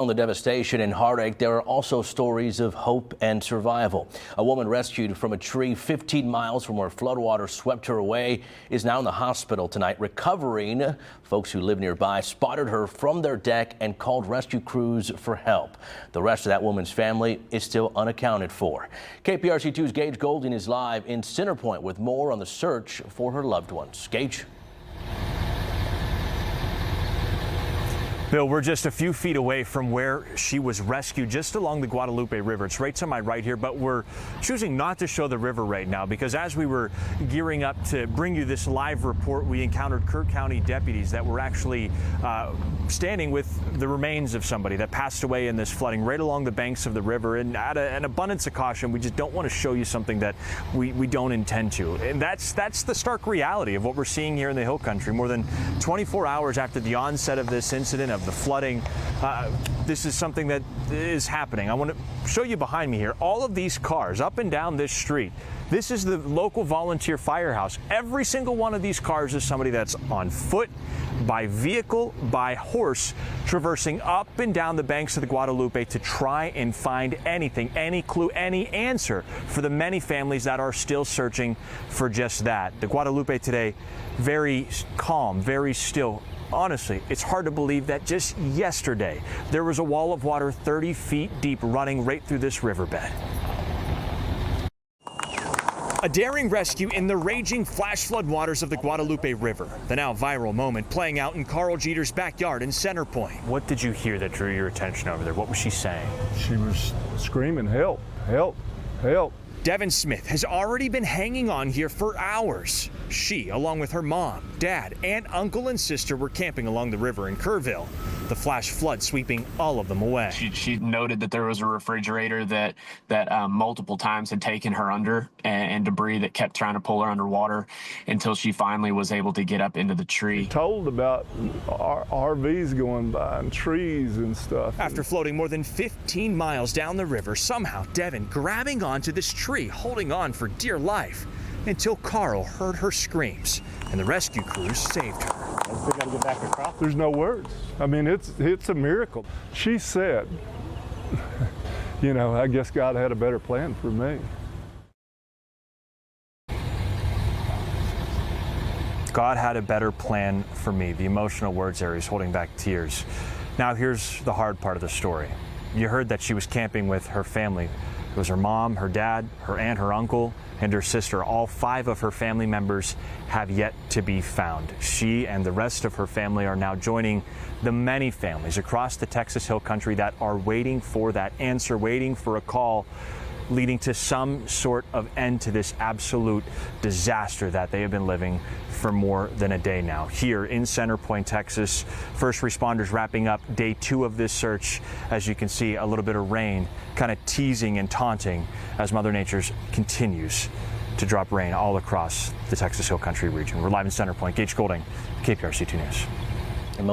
On the devastation and heartache, there are also stories of hope and survival. A woman rescued from a tree 15 miles from where floodwaters swept her away is now in the hospital tonight recovering. Folks who live nearby spotted her from their deck and called rescue crews for help. The rest of that woman's family is still unaccounted for. KPRC2's Gage Golding is live in Center Point with more on the search for her loved ones. Gage? Bill, we're just a few feet away from where she was rescued, just along the Guadalupe River. It's right to my right here, but we're choosing not to show the river right now because as we were gearing up to bring you this live report, we encountered Kirk County deputies that were actually standing with the remains of somebody that passed away in this flooding right along the banks of the river. And out of an abundance of caution, we just don't want to show you something that we don't intend to. And that's the stark reality of what we're seeing here in the Hill Country. More than 24 hours after the onset of this incident, of the flooding, this is something that is happening. I want to show you behind me here all of these cars up and down this street. This is the local volunteer firehouse. Every single one of these cars is somebody that's on foot, by vehicle, by horse, traversing up and down the banks of the Guadalupe to try and find anything, any clue, any answer for the many families that are still searching for just that. The Guadalupe today, very calm, very still. Honestly, it's hard to believe that just yesterday there was a wall of water 30 feet deep running right through this riverbed. A daring rescue in the raging flash flood waters of the Guadalupe River. The now viral moment playing out in Carl Jeter's backyard in Center Point. What did you hear that drew your attention over there? What was she saying? She was screaming, help, help, help. Devin Smith has already been hanging on here for hours. She, along with her mom, dad, aunt, uncle, and sister, were camping along the river in Kerrville. The flash flood sweeping all of them away. She noted that there was a refrigerator that multiple times had taken her under and debris that kept trying to pull her underwater until she finally was able to get up into the tree. Told about RVs going by and trees and stuff. After floating more than 15 miles down the river, somehow Devin grabbing onto this tree, holding on for dear life, until Carl heard her screams and the rescue crews saved her. We got to get back across. There's no words. I mean, it's a miracle. She said, you know, I guess God had a better plan for me. God had a better plan for me. The emotional words there, he's holding back tears. Now here's the hard part of the story. You heard that she was camping with her family. It was her mom, her dad, her aunt, her uncle, and her sister. All 5 of her family members have yet to be found. She and the rest of her family are now joining the many families across the Texas Hill Country that are waiting for that answer, waiting for a call leading to some sort of end to this absolute disaster that they have been living for more than a day now. Here in Center Point, Texas, first responders wrapping up day 2 of this search. As you can see, a little bit of rain kind of teasing and taunting as Mother Nature continues to drop rain all across the Texas Hill Country region. We're live in Center Point. Gage Golding, KPRC2 News.